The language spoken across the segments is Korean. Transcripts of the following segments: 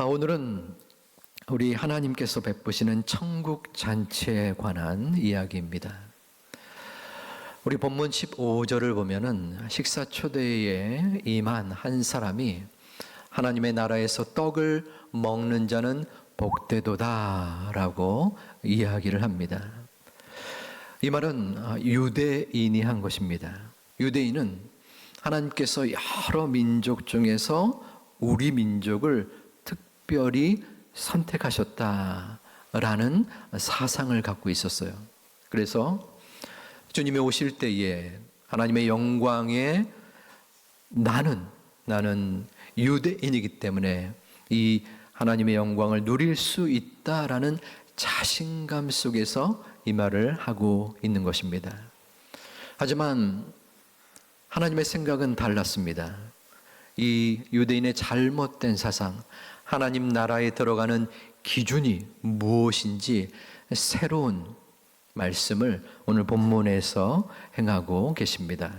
오늘은 우리 하나님께서 베푸시는 천국 잔치에 관한 이야기입니다. 우리 본문 15절을 보면은 식사 초대에 임한 한 사람이 하나님의 나라에서 떡을 먹는 자는 복되도다 라고 이야기를 합니다. 이 말은 유대인이 한 것입니다. 유대인은 하나님께서 여러 민족 중에서 우리 민족을 특별히 선택하셨다라는 사상을 갖고 있었어요. 그래서 주님이 오실 때에 하나님의 영광에 나는 유대인이기 때문에 이 하나님의 영광을 누릴 수 있다라는 자신감 속에서 이 말을 하고 있는 것입니다. 하지만 하나님의 생각은 달랐습니다. 이 유대인의 잘못된 사상, 하나님 나라에 들어가는 기준이 무엇인지 새로운 말씀을 오늘 본문에서 행하고 계십니다.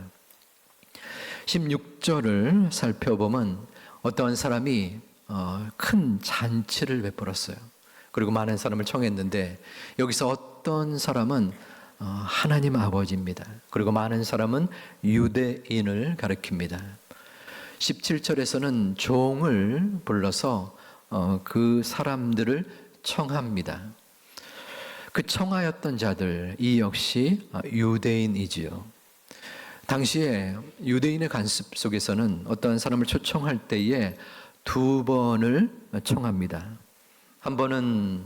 16절을 살펴보면 어떠한 사람이 큰 잔치를 베풀었어요. 그리고 많은 사람을 청했는데 여기서 어떤 사람은 하나님 아버지입니다. 그리고 많은 사람은 유대인을 가리킵니다. 17절에서는 종을 불러서 그 사람들을 청합니다. 그 청하였던 자들, 이 역시 유대인이지요. 당시에 유대인의 관습 속에서는 어떤 사람을 초청할 때에 두 번을 청합니다. 한 번은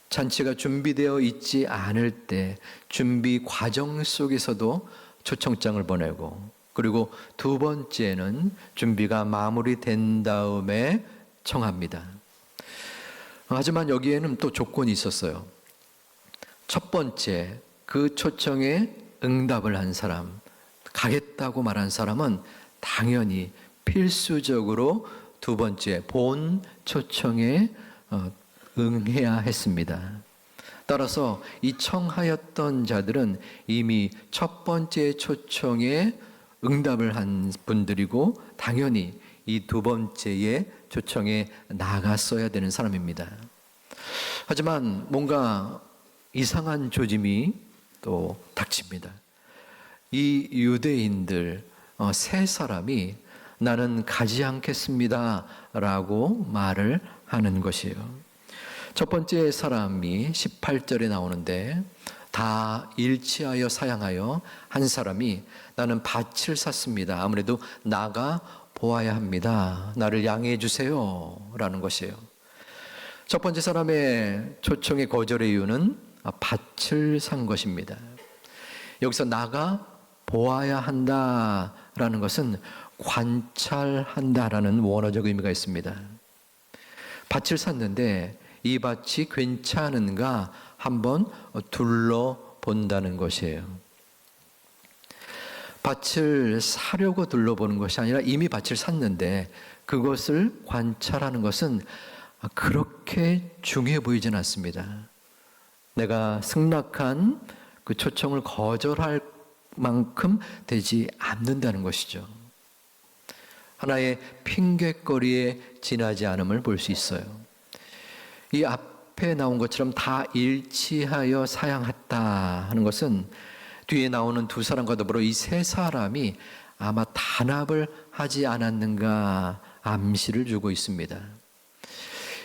잔치가 준비되어 있지 않을 때 준비 과정 속에서도 초청장을 보내고, 그리고 두 번째는 준비가 마무리된 다음에 청합니다. 하지만 여기에는 또 조건이 있었어요. 첫 번째, 그 초청에 응답을 한 사람, 가겠다고 말한 사람은 당연히 필수적으로 두 번째 본 초청에 응해야 했습니다. 따라서 이 청하였던 자들은 이미 첫 번째 초청에 응답을 한 분들이고 당연히 이 두 번째의 초청에 나갔어야 되는 사람입니다. 하지만 뭔가 이상한 조짐이 또 닥칩니다. 이 유대인들 세 사람이 나는 가지 않겠습니다 라고 말을 하는 것이에요. 첫 번째 사람이 18절에 나오는데 다 일치하여 사양하여 한 사람이 나는 밭을 샀습니다. 아무래도 나가 보아야 합니다. 나를 양해해 주세요 라는 것이에요. 첫 번째 사람의 초청의 거절의 이유는 밭을 산 것입니다. 여기서 나가 보아야 한다라는 것은 관찰한다라는 원어적 의미가 있습니다. 밭을 샀는데 이 밭이 괜찮은가 한번 둘러본다는 것이에요. 밭을 사려고 둘러보는 것이 아니라 이미 밭을 샀는데 그것을 관찰하는 것은 그렇게 중요해 보이진 않습니다. 내가 승낙한 그 초청을 거절할 만큼 되지 않는다는 것이죠. 하나의 핑곗거리에 지나지 않음을 볼 수 있어요. 이 앞에 나온 것처럼 다 일치하여 사양했다 하는 것은 뒤에 나오는 두 사람과 더불어 이 세 사람이 아마 단합을 하지 않았는가 암시를 주고 있습니다.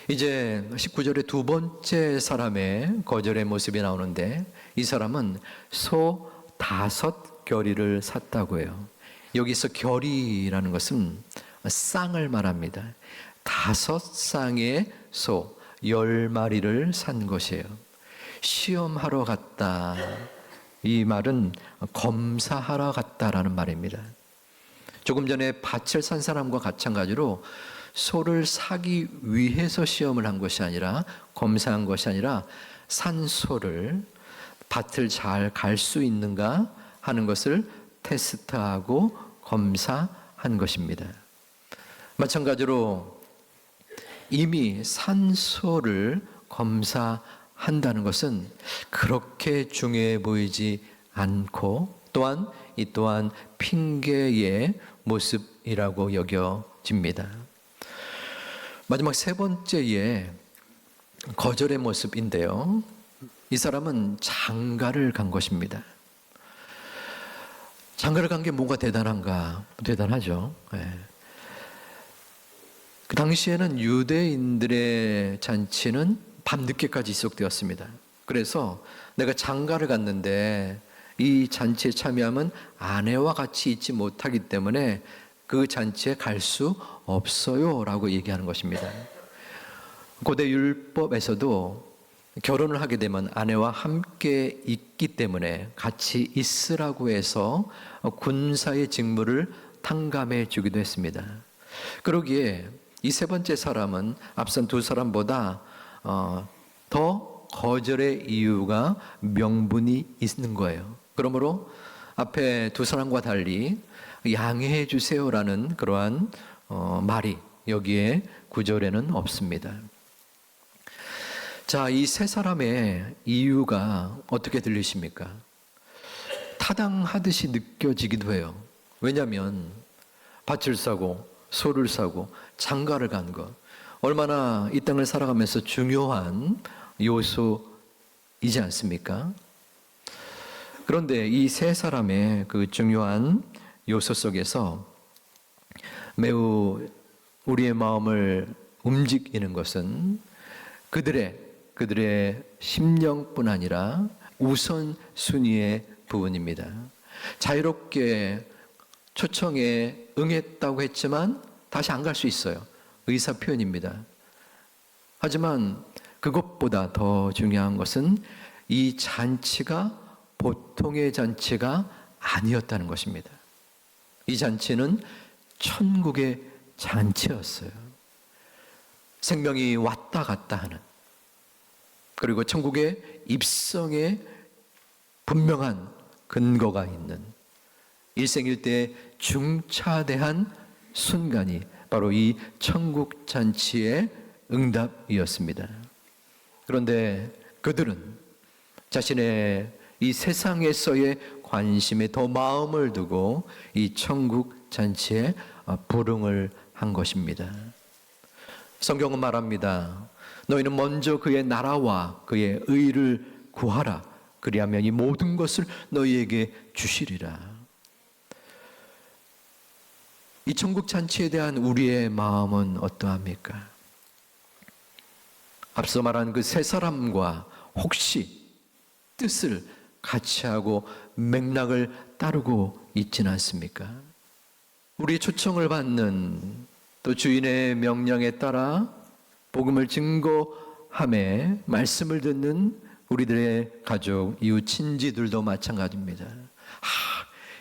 이제 19절에 두 번째 사람의 거절의 모습이 나오는데 이 사람은 소 5겨리를 샀다고 해요. 여기서 겨리라는 것은 쌍을 말합니다. 5쌍의 소 10마리를 산 것이에요. 시험하러 갔다. 이 말은 검사하러 갔다라는 말입니다. 조금 전에 밭을 산 사람과 마찬가지로 소를 사기 위해서 시험을 한 것이 아니라 검사한 것이 아니라 산 소를 밭을 잘 갈 수 있는가 하는 것을 테스트하고 검사한 것입니다. 마찬가지로 이미 산 소를 검사한다는 것은 그렇게 중요해 보이지 않고 이 또한 핑계의 모습이라고 여겨집니다. 마지막 세 번째의 거절의 모습인데요. 이 사람은 장가를 간 것입니다. 장가를 간 게 뭐가 대단한가? 대단하죠. 네. 그 당시에는 유대인들의 잔치는 밤늦게까지 지속되었습니다. 그래서 내가 장가를 갔는데 이 잔치에 참여하면 아내와 같이 있지 못하기 때문에 그 잔치에 갈 수 없어요 라고 얘기하는 것입니다. 고대 율법에서도 결혼을 하게 되면 아내와 함께 있기 때문에 같이 있으라고 해서 군사의 직무를 탕감해 주기도 했습니다. 그러기에 이 세 번째 사람은 앞선 두 사람보다 더 거절의 이유가 명분이 있는 거예요. 그러므로 앞에 두 사람과 달리 양해해 주세요라는 그러한 말이 여기에 9절에는 없습니다. 자, 이 세 사람의 이유가 어떻게 들리십니까? 타당하듯이 느껴지기도 해요. 왜냐하면 밭을 사고 소를 사고 장가를 간 것, 얼마나 이 땅을 살아가면서 중요한 요소이지 않습니까? 그런데 이 세 사람의 그 중요한 요소 속에서 매우 우리의 마음을 움직이는 것은 그들의 심령뿐 아니라 우선순위의 부분입니다. 자유롭게 초청에 응했다고 했지만 다시 안 갈 수 있어요. 의사 표현입니다. 하지만 그것보다 더 중요한 것은 이 잔치가 보통의 잔치가 아니었다는 것입니다. 이 잔치는 천국의 잔치였어요. 생명이 왔다 갔다 하는, 그리고 천국의 입성에 분명한 근거가 있는 일생일대의 중차대한 순간이 바로 이 천국 잔치의 응답이었습니다. 그런데 그들은 자신의 이 세상에서의 관심에 더 마음을 두고 이 천국 잔치에 불응을 한 것입니다. 성경은 말합니다. 너희는 먼저 그의 나라와 그의 의를 구하라. 그리하면 이 모든 것을 너희에게 주시리라. 이 천국 잔치에 대한 우리의 마음은 어떠합니까? 앞서 말한 그 세 사람과 혹시 뜻을 같이 하고 맥락을 따르고 있지는 않습니까? 우리의 초청을 받는, 또 주인의 명령에 따라 복음을 증거함에 말씀을 듣는 우리들의 가족, 이웃, 친지들도 마찬가지입니다.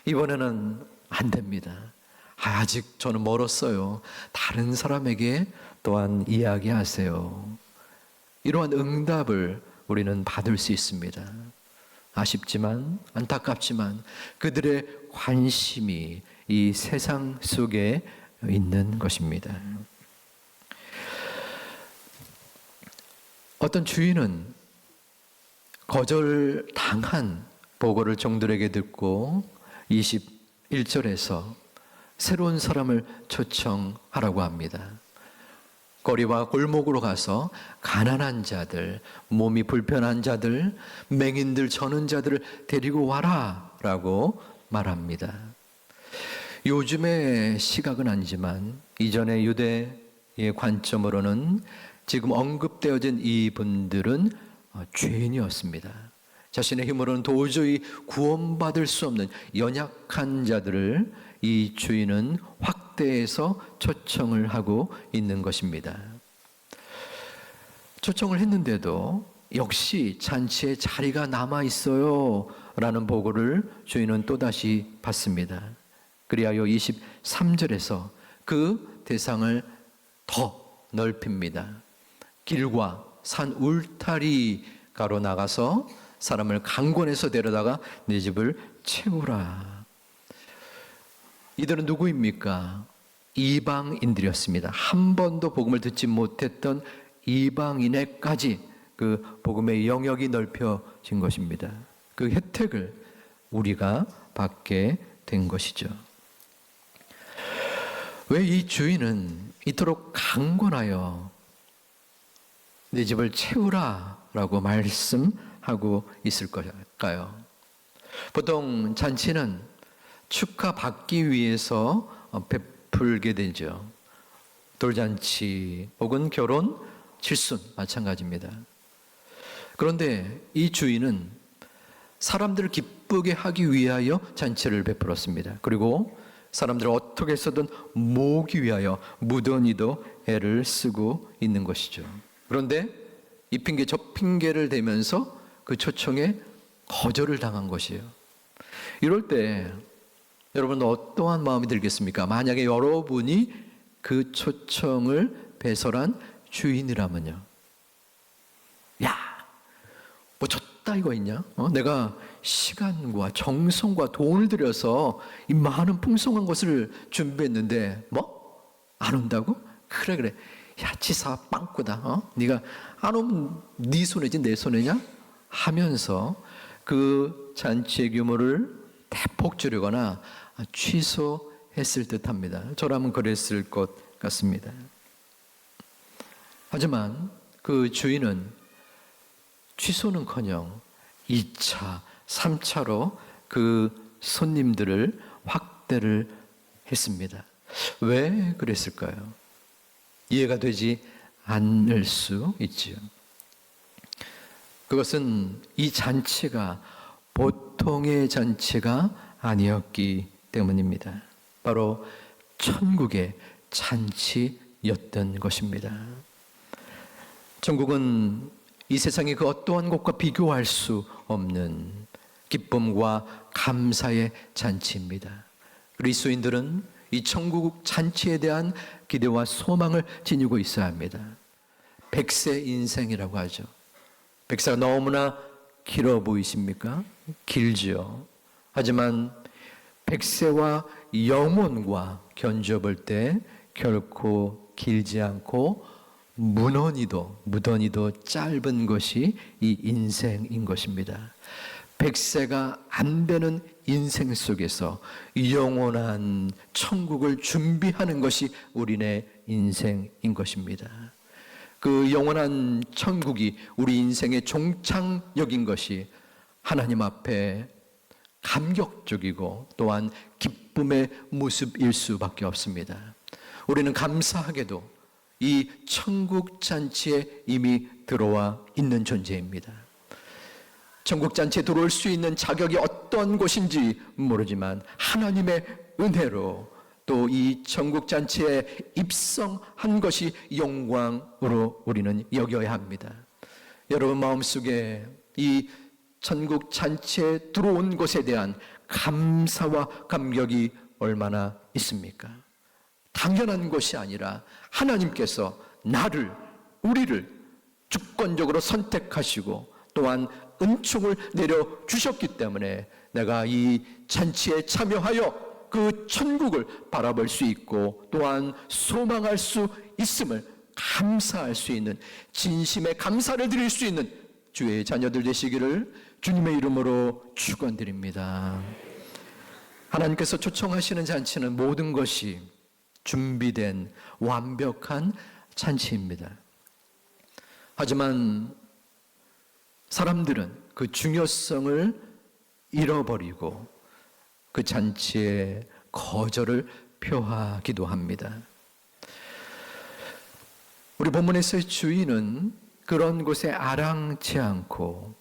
이번에는 안 됩니다. 아직 저는 멀었어요. 다른 사람에게 또한 이야기하세요. 이러한 응답을 우리는 받을 수 있습니다. 아쉽지만, 안타깝지만 그들의 관심이 이 세상 속에 있는 것입니다. 어떤 주인은 거절당한 보고를 종들에게 듣고 21절에서 새로운 사람을 초청하라고 합니다. 거리와 골목으로 가서 가난한 자들, 몸이 불편한 자들, 맹인들, 저는 자들을 데리고 와라 라고 말합니다. 요즘의 시각은 아니지만 이전의 유대의 관점으로는 지금 언급되어진 이분들은 죄인이었습니다. 자신의 힘으로는 도저히 구원받을 수 없는 연약한 자들을 이 주인은 확대해서 초청을 하고 있는 것입니다. 초청을 했는데도 역시 잔치에 자리가 남아 있어요 라는 보고를 주인은 또다시 받습니다. 그리하여 23절에서 그 대상을 더 넓힙니다. 길과 산 울타리가로 나가서 사람을 강권해서 데려다가 내 집을 채우라. 이들은 누구입니까? 이방인들이었습니다. 한 번도 복음을 듣지 못했던 이방인에까지 그 복음의 영역이 넓혀진 것입니다. 그 혜택을 우리가 받게 된 것이죠. 왜 이 주인은 이토록 강권하여 내 집을 채우라 라고 말씀하고 있을 걸까요? 보통 잔치는 축하받기 위해서 베풀게 되죠. 돌잔치 혹은 결혼, 칠순 마찬가지입니다. 그런데 이 주인은 사람들을 기쁘게 하기 위하여 잔치를 베풀었습니다. 그리고 사람들을 어떻게 해서든 모으기 위하여 무던히도 애를 쓰고 있는 것이죠. 그런데 이 핑계 저 핑계를 대면서 그 초청에 거절을 당한 것이에요. 이럴 때 여러분 어떠한 마음이 들겠습니까? 만약에 여러분이 그 초청을 배설한 주인이라면요. 야, 뭐 줬다 이거 있냐? 내가 시간과 정성과 돈을 들여서 이 많은 풍성한 것을 준비했는데 뭐? 안 온다고? 그래. 야, 치사 빵꾸다. 네가 안 오면 네 손해지 내 손해냐? 하면서 그 잔치의 규모를 대폭 줄이거나 취소했을 듯합니다. 저라면 그랬을 것 같습니다. 하지만 그 주인은 취소는커녕 2차, 3차로 그 손님들을 확대를 했습니다. 왜 그랬을까요? 이해가 되지 않을 수 있지요. 그것은 이 잔치가 보통의 잔치가 아니었기 때문입니다. 바로 천국의 잔치였던 것입니다. 천국은 이 세상의 그 어떠한 것과 비교할 수 없는 기쁨과 감사의 잔치입니다. 그리스도인들은 이 천국 잔치에 대한 기대와 소망을 지니고 있어야 합니다. 백세 인생이라고 하죠. 백세가 너무나 길어 보이십니까? 길지요. 하지만 백세와 영혼과 견줘볼 때 결코 길지 않고 무던히도 짧은 것이 이 인생인 것입니다. 백세가 안 되는 인생 속에서 영원한 천국을 준비하는 것이 우리네 인생인 것입니다. 그 영원한 천국이 우리 인생의 종착역인 것이 하나님 앞에 감격적이고 또한 기쁨의 모습일 수밖에 없습니다. 우리는 감사하게도 이 천국 잔치에 이미 들어와 있는 존재입니다. 천국 잔치에 들어올 수 있는 자격이 어떤 곳인지 모르지만 하나님의 은혜로 또 이 천국 잔치에 입성한 것이 영광으로 우리는 여겨야 합니다. 여러분 마음속에 이 천국 잔치에 들어온 것에 대한 감사와 감격이 얼마나 있습니까? 당연한 것이 아니라 하나님께서 우리를 주권적으로 선택하시고 또한 은총을 내려주셨기 때문에 내가 이 잔치에 참여하여 그 천국을 바라볼 수 있고 또한 소망할 수 있음을 감사할 수 있는 진심의 감사를 드릴 수 있는 주의 자녀들 되시기를 주님의 이름으로 축원드립니다. 하나님께서 초청하시는 잔치는 모든 것이 준비된 완벽한 잔치입니다. 하지만 사람들은 그 중요성을 잃어버리고 그 잔치에 거절을 표하기도 합니다. 우리 본문에서의 주인은 그런 곳에 아랑치 않고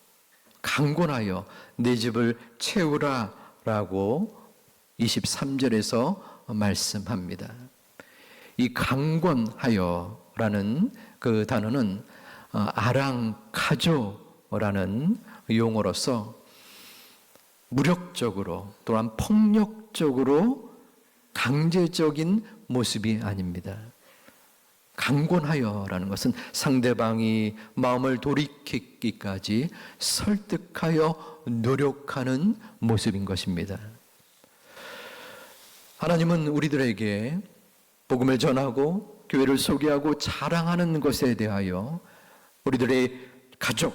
강권하여 내 집을 채우라 라고 23절에서 말씀합니다. 이 강권하여라는 그 단어는 아랑카조라는 용어로서 무력적으로 또한 폭력적으로 강제적인 모습이 아닙니다. 강권하여라는 것은 상대방이 마음을 돌이키기까지 설득하여 노력하는 모습인 것입니다. 하나님은 우리들에게 복음을 전하고 교회를 소개하고 자랑하는 것에 대하여 우리들의 가족,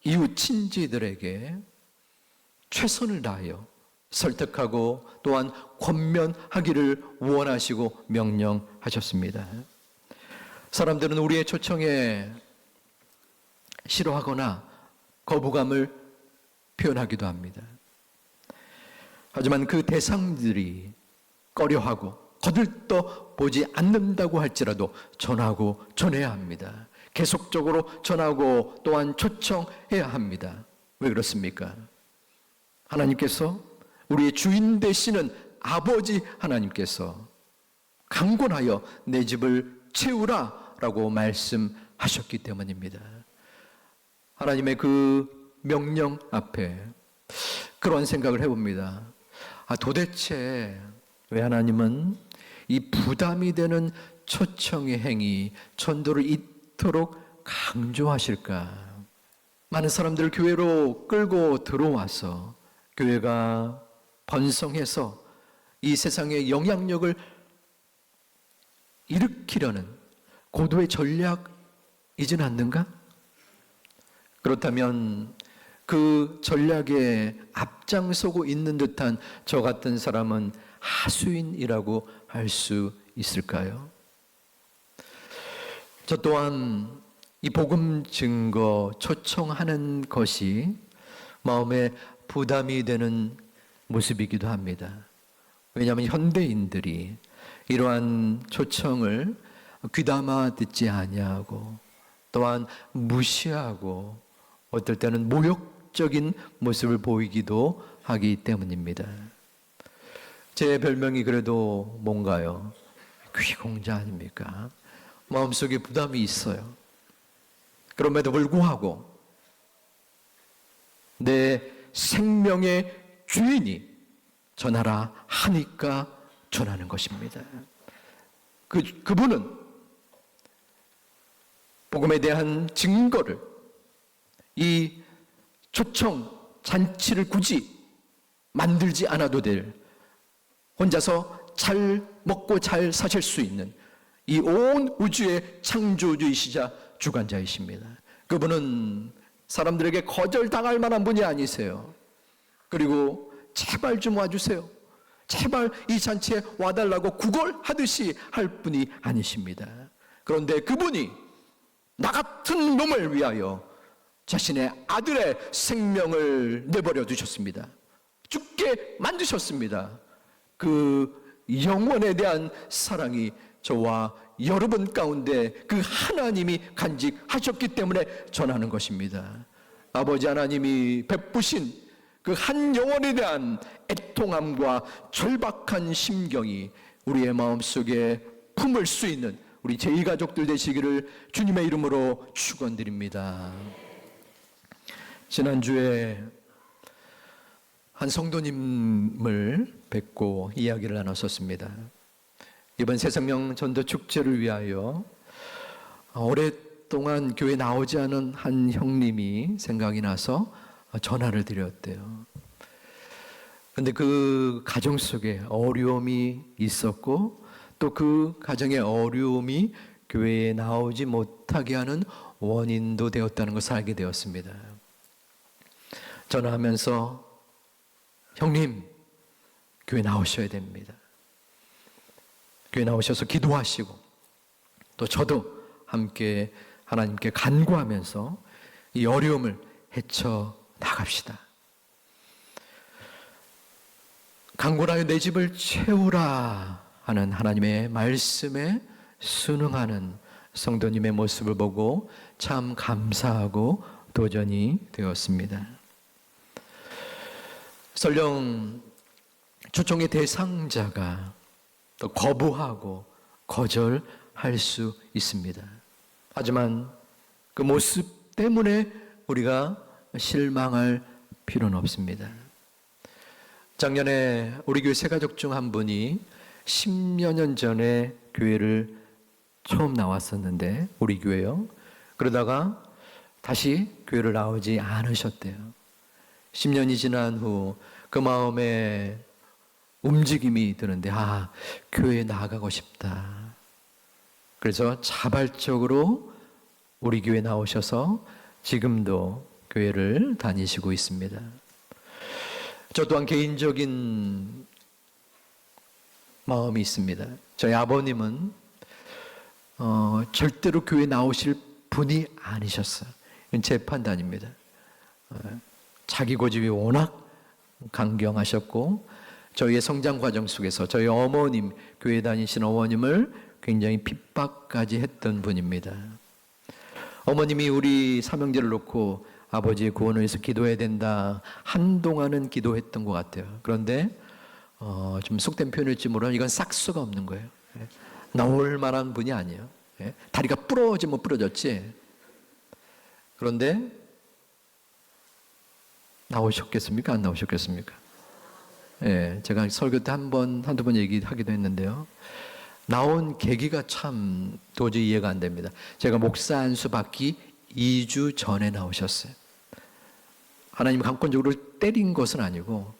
이웃, 친지들에게 최선을 다하여 설득하고 또한 권면하기를 원하시고 명령하셨습니다. 사람들은 우리의 초청에 싫어하거나 거부감을 표현하기도 합니다. 하지만 그 대상들이 꺼려하고 거들떠 보지 않는다고 할지라도 전하고 전해야 합니다. 계속적으로 전하고 또한 초청해야 합니다. 왜 그렇습니까? 하나님께서, 우리의 주인 되시는 아버지 하나님께서 강권하여 내 집을 채우라 라고 말씀하셨기 때문입니다. 하나님의 그 명령 앞에 그런 생각을 해봅니다. 도대체 왜 하나님은 이 부담이 되는 초청의 행위, 전도를 이토록 강조하실까? 많은 사람들을 교회로 끌고 들어와서 교회가 번성해서 이 세상의 영향력을 일으키려는 고도의 전략이진 않는가? 그렇다면 그 전략에 앞장서고 있는 듯한 저 같은 사람은 하수인이라고 할 수 있을까요? 저 또한 이 복음 증거 초청하는 것이 마음에 부담이 되는 모습이기도 합니다. 왜냐하면 현대인들이 이러한 초청을 귀담아 듣지 아니하고 또한 무시하고 어떨 때는 모욕적인 모습을 보이기도 하기 때문입니다. 제 별명이 그래도 뭔가요? 귀공자 아닙니까? 마음속에 부담이 있어요. 그럼에도 불구하고 내 생명의 주인이 전하라 하니까 전하는 것입니다. 그분은 복음에 대한 증거를, 이 초청 잔치를 굳이 만들지 않아도 될, 혼자서 잘 먹고 잘 사실 수 있는 이 온 우주의 창조주이시자 주관자이십니다. 그분은 사람들에게 거절당할 만한 분이 아니세요. 그리고 제발 좀 와주세요, 제발 이 잔치에 와달라고 구걸하듯이 할 분이 아니십니다. 그런데 그분이 나 같은 놈을 위하여 자신의 아들의 생명을 내버려 두셨습니다. 죽게 만드셨습니다. 그 영원에 대한 사랑이 저와 여러분 가운데 그 하나님이 간직하셨기 때문에 전하는 것입니다. 아버지 하나님이 베푸신 그 한 영혼에 대한 애통함과 절박한 심경이 우리의 마음속에 품을 수 있는 우리 제2가족들 되시기를 주님의 이름으로 축원드립니다. 지난주에 한 성도님을 뵙고 이야기를 나눴었습니다. 이번 새생명 전도 축제를 위하여 오랫동안 교회 나오지 않은 한 형님이 생각이 나서 전화를 드렸대요. 그런데 그 가정 속에 어려움이 있었고 또 그 가정의 어려움이 교회에 나오지 못하게 하는 원인도 되었다는 것을 알게 되었습니다. 전화하면서 형님, 교회 나오셔야 됩니다. 교회 나오셔서 기도하시고 또 저도 함께 하나님께 간구하면서 이 어려움을 헤쳐나갑시다. 강권하여 내 집을 채우라 하는 하나님의 말씀에 순응하는 성도님의 모습을 보고 참 감사하고 도전이 되었습니다. 설령 초청의 대상자가 또 거부하고 거절할 수 있습니다. 하지만 그 모습 때문에 우리가 실망할 필요는 없습니다. 작년에 우리 교회 새가족 중 한 분이 10여 년 전에 교회를 처음 나왔었는데, 우리 교회요. 그러다가 다시 교회를 나오지 않으셨대요. 10년이 지난 후 그 마음에 움직임이 드는데, 교회에 나가고 싶다. 그래서 자발적으로 우리 교회에 나오셔서 지금도 교회를 다니시고 있습니다. 저 또한 개인적인 마음이 있습니다. 저희 아버님은 절대로 교회 나오실 분이 아니셨어요. 이건 제 판단입니다. 자기 고집이 워낙 강경하셨고 저희의 성장 과정 속에서 저희 어머님, 교회 다니신 어머님을 굉장히 핍박까지 했던 분입니다. 어머님이 우리 삼형제를 놓고 아버지의 구원을 위해서 기도해야 된다. 한동안은 기도했던 것 같아요. 그런데 좀 속된 표현일지 모르지만 이건 싹수가 없는 거예요. 나올 만한 분이 아니에요. 다리가 부러지면 부러졌지. 그런데 나오셨겠습니까? 안 나오셨겠습니까? 제가 설교 때 한두 번 얘기하기도 했는데요. 나온 계기가 참 도저히 이해가 안 됩니다. 제가 목사 안수 받기 2주 전에 나오셨어요. 하나님 강권적으로 때린 것은 아니고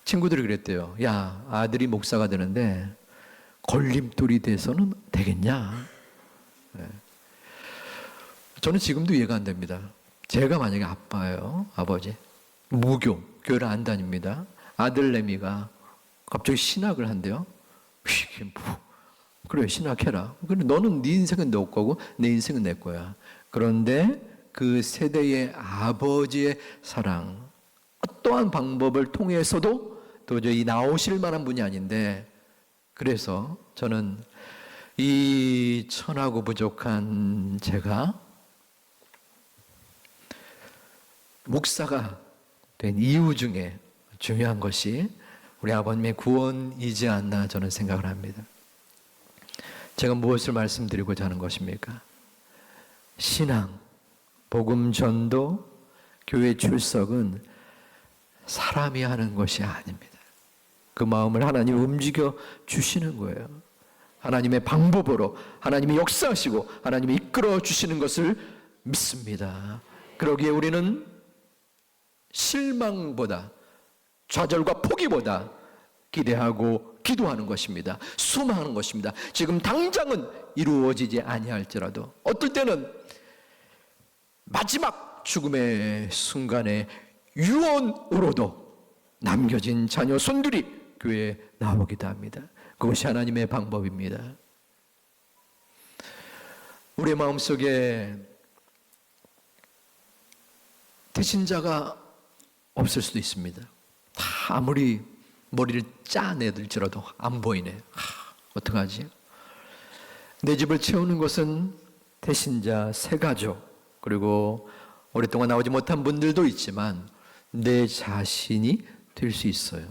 친구들이 그랬대요. 야, 아들이 목사가 되는데 걸림돌이 돼서는 되겠냐? 저는 지금도 이해가 안 됩니다. 제가 만약에 아빠예요, 아버지. 무교, 교회를 안 다닙니다. 아들내미가 갑자기 신학을 한대요. 그래, 신학해라. 그래, 너는 네 인생은 너 거고 내 인생은 내 거야. 그런데 그 세대의 아버지의 사랑, 어떠한 방법을 통해서도 도저히 나오실 만한 분이 아닌데, 그래서 저는 이 천하고 부족한 제가 목사가 된 이유 중에 중요한 것이 우리 아버님의 구원이지 않나 저는 생각을 합니다. 제가 무엇을 말씀드리고자 하는 것입니까? 신앙, 복음 전도, 교회 출석은 사람이 하는 것이 아닙니다. 그 마음을 하나님이 움직여 주시는 거예요. 하나님의 방법으로 하나님이 역사하시고 하나님이 이끌어 주시는 것을 믿습니다. 그러기에 우리는 실망보다, 좌절과 포기보다 기대하고 기도하는 것입니다. 소망하는 것입니다. 지금 당장은 이루어지지 아니할지라도 어떨 때는 마지막 죽음의 순간에 유언으로도 남겨진 자녀 손들이 교회에 나오기도 합니다. 그것이 하나님의 방법입니다. 우리의 마음속에 대신자가 없을 수도 있습니다. 다 아무리 머리를 짜내들지라도 안 보이네. 어떡하지? 내 집을 채우는 것은 대신자, 새가족, 그리고 오랫동안 나오지 못한 분들도 있지만 내 자신이 될 수 있어요.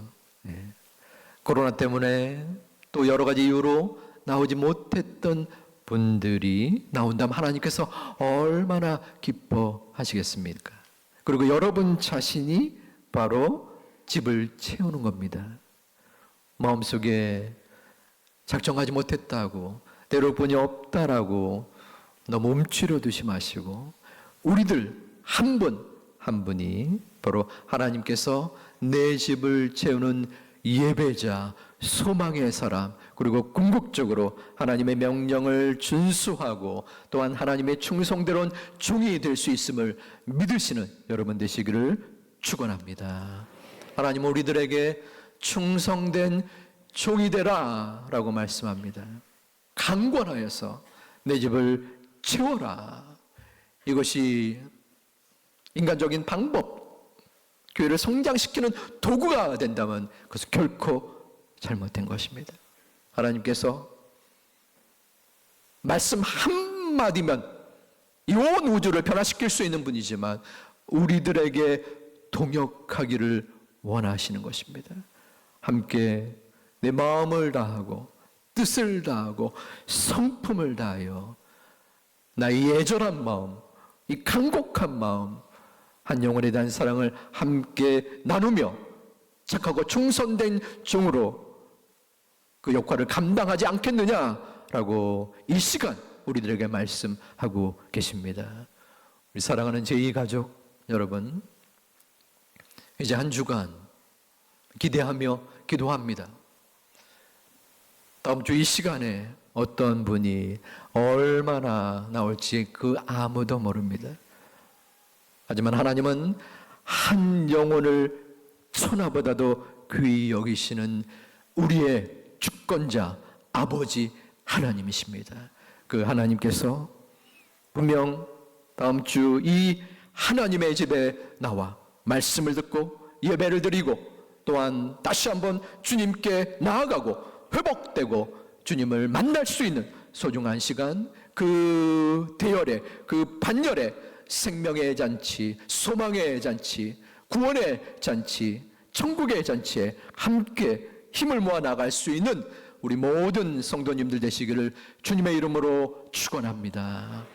코로나 때문에 또 여러 가지 이유로 나오지 못했던 분들이 나온다면 하나님께서 얼마나 기뻐하시겠습니까? 그리고 여러분 자신이 바로 집을 채우는 겁니다. 마음속에 작정하지 못했다고, 때로 본이 없다라고 너무 움츠려 두지 마시고, 우리들 한 분 한 분이 바로 하나님께서 내 집을 채우는 예배자, 소망의 사람, 그리고 궁극적으로 하나님의 명령을 준수하고 또한 하나님의 충성대로운 종이 될 수 있음을 믿으시는 여러분 되시기를 축원합니다. 하나님은 우리들에게 충성된 종이 되라 라고 말씀합니다. 강권하여서 내 집을 채워라. 이것이 인간적인 방법, 교회를 성장시키는 도구가 된다면 그것은 결코 잘못된 것입니다. 하나님께서 말씀 한마디면 이 온 우주를 변화시킬 수 있는 분이지만 우리들에게 동역하기를 원하시는 것입니다. 함께 내 마음을 다하고 뜻을 다하고 성품을 다하여 나의 애절한 마음, 이 간곡한 마음, 한 영혼에 대한 사랑을 함께 나누며 착하고 충성된 종으로 그 역할을 감당하지 않겠느냐라고 이 시간 우리들에게 말씀하고 계십니다. 우리 사랑하는 제2가족 여러분, 이제 한 주간 기대하며 기도합니다. 다음 주 이 시간에 어떤 분이 얼마나 나올지 그 아무도 모릅니다. 하지만 하나님은 한 영혼을 천하보다도 귀히 여기시는 우리의 주권자 아버지 하나님이십니다. 그 하나님께서 분명 다음 주 이 하나님의 집에 나와 말씀을 듣고 예배를 드리고 또한 다시 한번 주님께 나아가고 회복되고 주님을 만날 수 있는 소중한 시간, 그 대열의, 그 반열의 생명의 잔치, 소망의 잔치, 구원의 잔치, 천국의 잔치에 함께 힘을 모아 나갈 수 있는 우리 모든 성도님들 되시기를 주님의 이름으로 축원합니다.